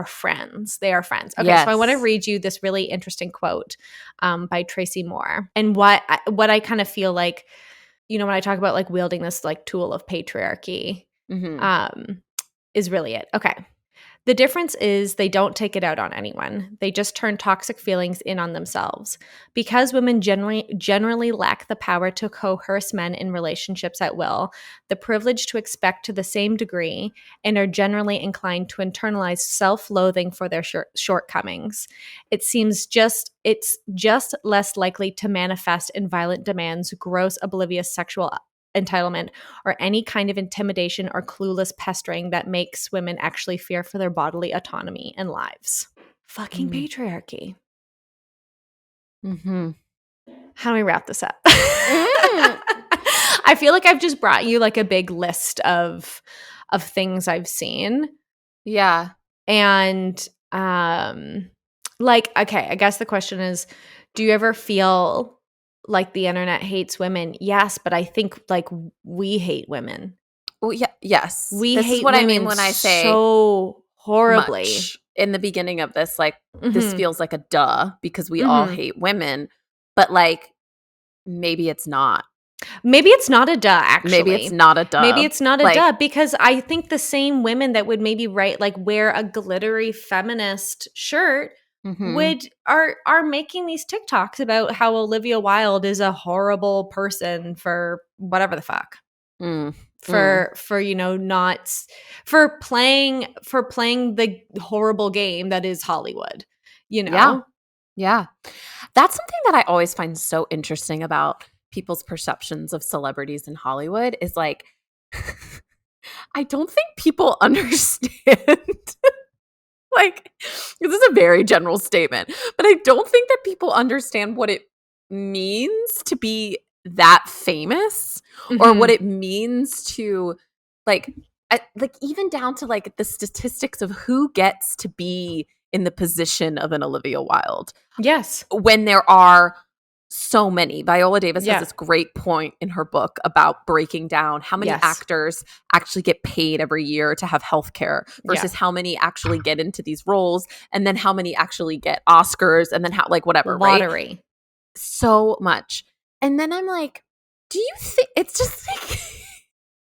friends. They are friends. Okay, so I want to read you this really interesting quote by Tracy Moore. And what I kind of feel like, you know, when I talk about like wielding this like tool of patriarchy, is really it. Okay. The difference is they don't take it out on anyone. They just turn toxic feelings in on themselves. Because women generally lack the power to coerce men in relationships at will, the privilege to expect to the same degree, and are generally inclined to internalize self-loathing for their shortcomings. It's just less likely to manifest in violent demands, gross, oblivious sexual entitlement, or any kind of intimidation or clueless pestering that makes women actually fear for their bodily autonomy and lives. Fucking patriarchy. How do we wrap this up? I feel like I've just brought you like a big list of things I've seen. Yeah. And like, okay, I guess the question is, do you ever feel like the internet hates women? Yes, but I think like we hate women. Well, yes. We hate what I mean when I say so horribly. Much. In the beginning of this, like this feels like a duh because we all hate women, but like maybe it's not. Maybe it's not a duh, actually. Maybe it's not a duh. Maybe it's not a duh, because I think the same women that would maybe wear a glittery feminist shirt are making these TikToks about how Olivia Wilde is a horrible person for whatever the fuck. For you know, not for playing the horrible game that is Hollywood, you know? Yeah. That's something that I always find so interesting about people's perceptions of celebrities in Hollywood is like I don't think people understand. Like, this is a very general statement, but I don't think that people understand what it means to be that famous or what it means to like even down to like the statistics of who gets to be in the position of an Olivia Wilde. Yes. When there are so many. Viola Davis has this great point in her book about breaking down how many actors actually get paid every year to have healthcare versus how many actually get into these roles, and then how many actually get Oscars, and then how like whatever lottery. Right? So much. And then I'm like, do you think it's just like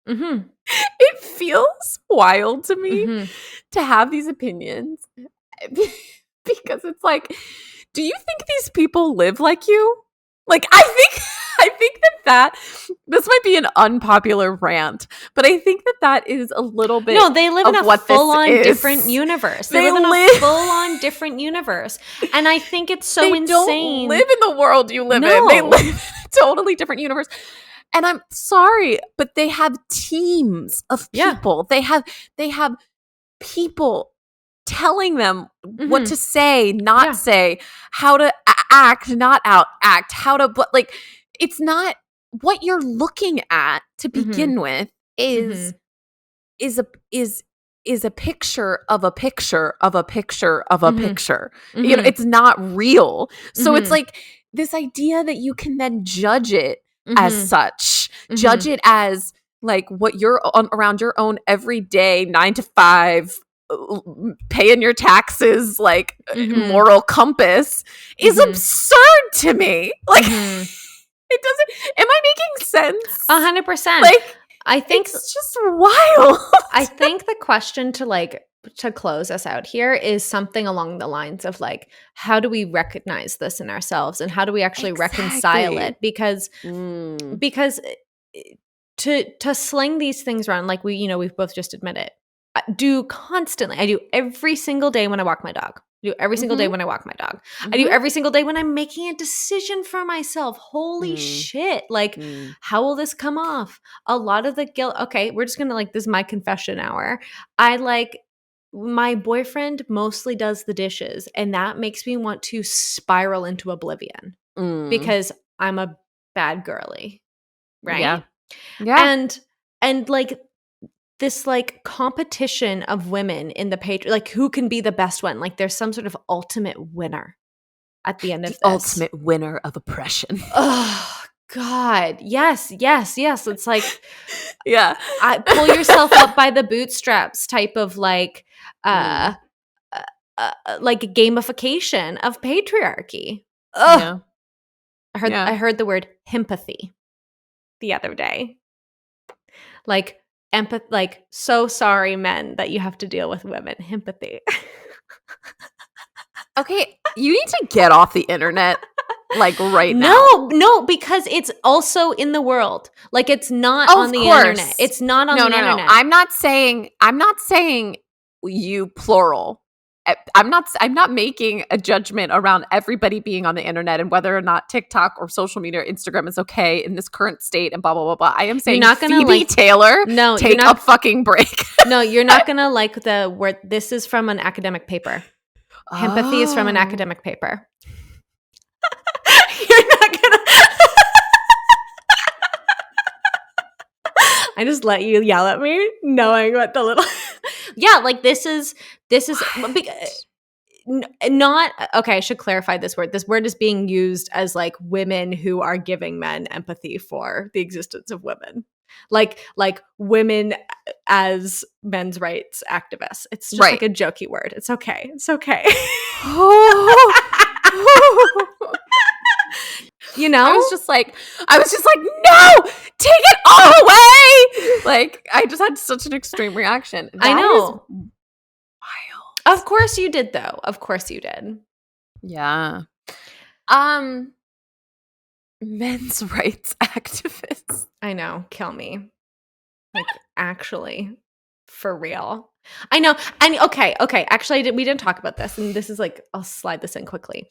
it feels wild to me to have these opinions because it's like, do you think these people live like you? Like, I think that this might be an unpopular rant, but I think that is a little bit. No, they live in a full-on different universe. They live in a full-on different universe, and I think it's so insane. They don't live in the world you live in. They live in a totally different universe. And I'm sorry, but they have teams of people. They have people telling them what to say, not say, how to act, not act, how to, but like, it's not what you're looking at to begin with is a picture of a picture of a picture of a picture. You know, it's not real. So it's like this idea that you can then judge it as such, judge it as like what you're around your own everyday 9 to 5 paying your taxes, like moral compass is absurd to me. Like it doesn't. Am I making sense? 100%. Like I think it's just wild. I think the question to close us out here is something along the lines of like, how do we recognize this in ourselves, and how do we actually reconcile it? Because to sling these things around, like we've both just admitted, I do every single day when I walk my dog. I do every single day when I walk my dog. I do every single day when I'm making a decision for myself. Holy shit. Like, how will this come off? A lot of the guilt. Okay, we're just going to this is my confession hour. My boyfriend mostly does the dishes, and that makes me want to spiral into oblivion because I'm a bad girly. Right? Yeah. Yeah. And this competition of women in the who can be the best one? Like there's some sort of ultimate winner at the end of this. Ultimate winner of oppression. Oh God. Yes. It's like yeah. Pull yourself up by the bootstraps type of gamification of patriarchy. Ugh. Yeah. I heard the word himpathy the other day. So sorry, men, that you have to deal with women. Himpathy. Okay, you need to get off the internet right now. No, because it's also in the world. It's not on the internet. It's not on the internet. No. I'm not saying you plural. I'm not making a judgment around everybody being on the internet and whether or not TikTok or social media or Instagram is okay in this current state and blah, blah, blah, blah. I am saying Phoebe Taylor, take a fucking break. No, you're not going to like the word. This is from an academic paper. Himpathy is from an academic paper. You're not going to. I just let you yell at me knowing what the little. Yeah, this is not okay. I should clarify this word. This word is being used as women who are giving men empathy for the existence of women, like women as men's rights activists. It's just a jokey word. It's okay. It's okay. You know, I was just like, no, take it all away. I just had such an extreme reaction. I know. Wild. Of course you did, though. Of course you did. Yeah. Men's rights activists. I know. Kill me. Actually, for real. I know. Okay. Actually, we didn't talk about this, and this is I'll slide this in quickly.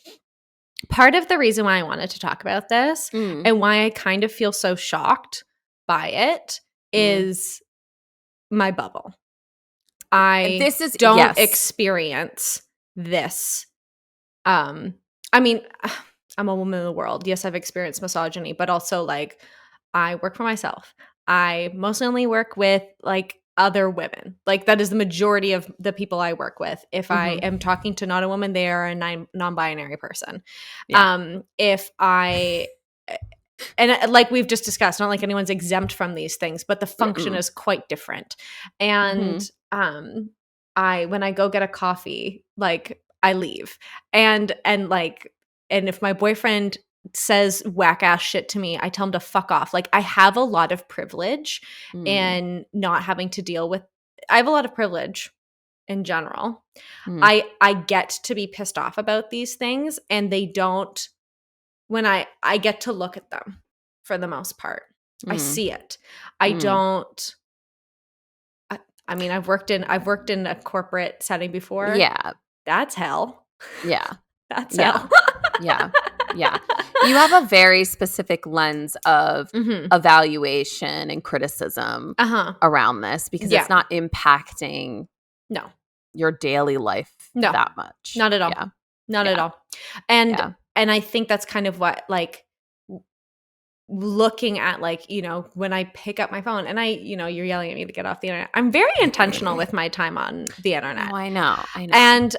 Part of the reason why I wanted to talk about this and why I kind of feel so shocked by it is my bubble. I don't experience this. I mean, I'm a woman in the world. Yes, I've experienced misogyny, but also I work for myself. I mostly only work with other women. That is the majority of the people I work with. If I am talking to not a woman, they are a non-binary person. Yeah. And we've just discussed, not anyone's exempt from these things, but the function is quite different. And when I go get a coffee, I leave. And if my boyfriend says whack ass shit to me, I tell him to fuck off. I have a lot of privilege and not having to deal with. I have a lot of privilege in general. I get to be pissed off about these things, and they don't. When I get to look at them for the most part, I see it. I don't. I mean, I've worked in a corporate setting before. Yeah, that's hell. Yeah, that's hell. Yeah. You have a very specific lens of evaluation and criticism around this because it's not impacting your daily life that much. Not at all. Yeah. Not at all. And I think that's kind of what looking at when I pick up my phone and you're yelling at me to get off the internet. I'm very intentional with my time on the internet. Oh, I know. And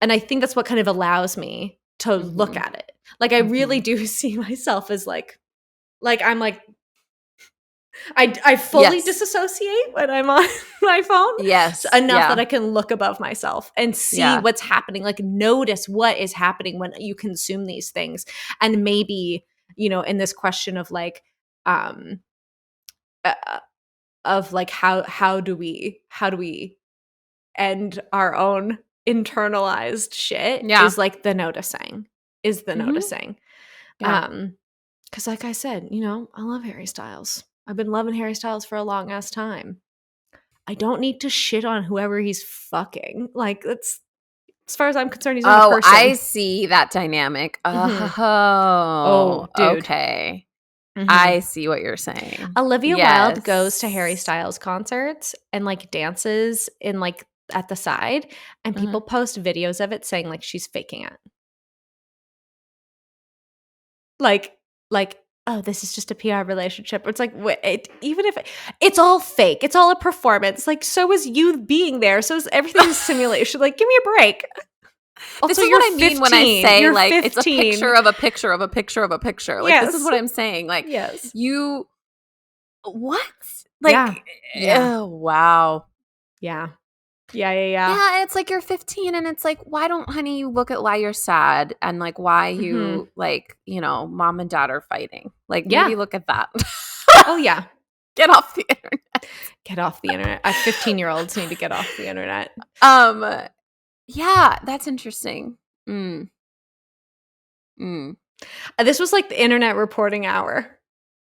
and I think that's what kind of allows me to look at it. I really do see myself as I'm I fully disassociate when I'm on my phone. Yes. Enough that I can look above myself and see what's happening. Notice what is happening when you consume these things. And maybe, in this question of how do we end our own internalized shit is the noticing. Because I said, I love Harry Styles. I've been loving Harry Styles for a long ass time. I don't need to shit on whoever he's fucking. Like, that's, as far as I'm concerned, he's not a person. I see that dynamic. Oh, dude. Okay. I see what you're saying. Olivia Wilde goes to Harry Styles concerts and like dances in like at the side, and people post videos of it saying like she's faking it. Like, oh, this is just a PR relationship. It's like, even if it's all fake, it's all a performance. Like, so is you being there. So is everything a simulation. Like, give me a break. Also, this is what I mean when I say like 15. It's a picture of a picture of a picture of a picture. Like this is what I'm saying. Like you, what? Like oh wow, yeah. Yeah, it's like you're 15 and it's like, why don't, honey, you look at why you're sad and like why you like, you know, mom and dad are fighting. Like maybe look at that. Oh yeah. Get off the internet. Get off the internet. 15-year-olds need to get off the internet. Yeah, that's interesting. This was like the internet reporting hour.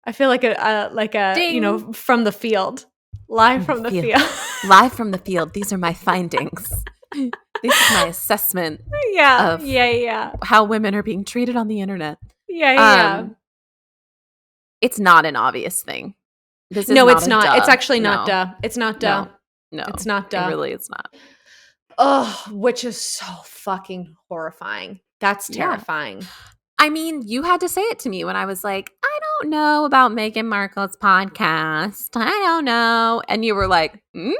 I feel like a Ding. You know, from the field. Live from the field. Live from the field. These are my findings. This is my assessment. Of how women are being treated on the internet. It's not an obvious thing. It's not. It's actually not duh. It's not duh. No, it's not duh. Really, it's not. Oh, which is so fucking horrifying. That's terrifying. I mean, you had to say it to me when I was like, I don't know about Meghan Markle's podcast. I don't know. And you were like, Well,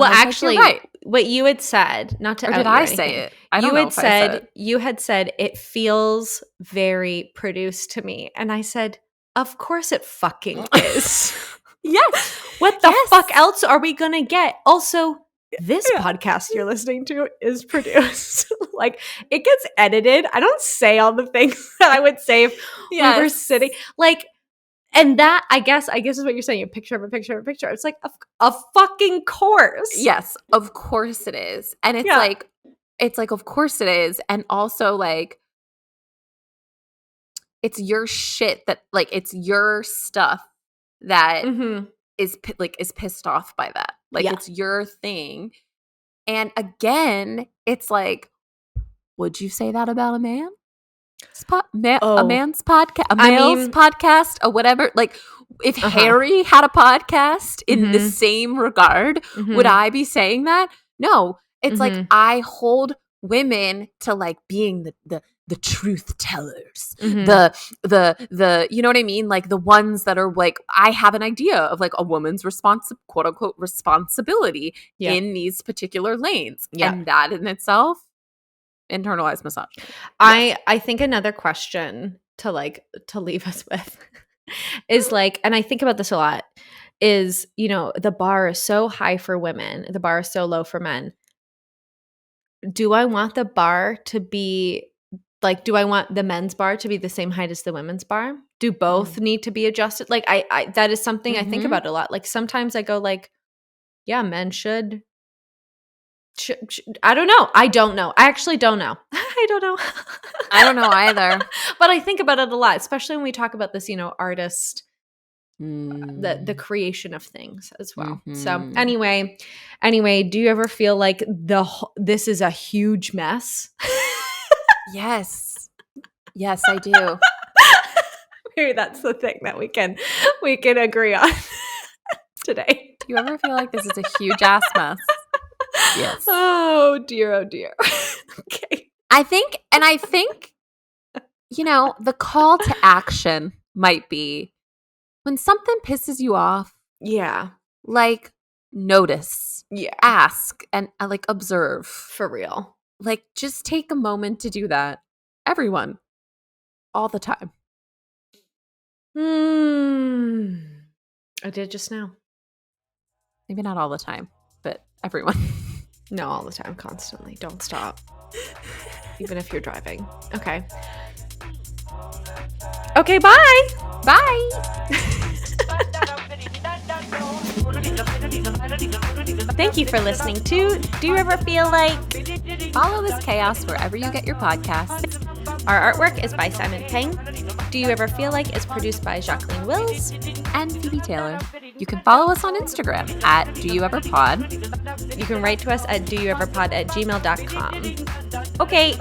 actually, like, right. What you had said, not to or did I say it? I don't know if I said it. You had said, it feels very produced to me. And I said, of course it fucking is. Yes. What the fuck else are we going to get? Also, this podcast you're listening to is produced. Like, it gets edited. I don't say all the things that I would say if we were sitting. Like, and that, I guess is what you're saying. A picture of a picture of a picture. It's like, a fucking course. Yes, of course it is. And it's like, of course it is. And also, like, it's your shit that, like, it's your stuff that is pissed off by that. Like, it's your thing. And again, it's like, would you say that about a man? A man's podcast? A male's podcast? Or whatever? Like, if Harry had a podcast in the same regard, would I be saying that? No. It's like, I hold women to, like, being the truth tellers, the you know what I mean? Like the ones that are like, I have an idea of like a woman's quote unquote responsibility in these particular lanes. And that in itself, internalized misogyny. I think another question to leave us with is like, and I think about this a lot, is, you know, the bar is so high for women, the bar is so low for men. Do I want the bar to be like, do I want the men's bar to be the same height as the women's bar? Do both need to be adjusted? Like, I that is something I think about a lot. Like, sometimes I go like, yeah, men should I don't know. I don't know. I actually don't know. I don't know. I don't know either. But I think about it a lot, especially when we talk about this, you know, artist, the creation of things as well. So anyway, do you ever feel like this is a huge mess? Yes, I do. Maybe that's the thing that we can agree on today. Do you ever feel like this is a huge ass mess? Yes. Oh dear. Okay. I think, you know, the call to action might be when something pisses you off. Yeah. Like, notice. Yeah. Ask and like observe. For real. Like, just take a moment to do that. Everyone. All the time. I did just now. Maybe not all the time, but everyone. No, all the time, constantly. Don't stop. Even if you're driving. Okay. Okay, bye. Bye. Thank you for listening to Do You Ever Feel Like? Follow This Chaos wherever you get your podcasts. Our artwork is by Simon Peng. Do You Ever Feel Like is produced by Jacqueline Wills and Phoebe Taylor. You can follow us on Instagram at doyoueverpod. You can write to us at doyoueverpod@gmail.com. Okay,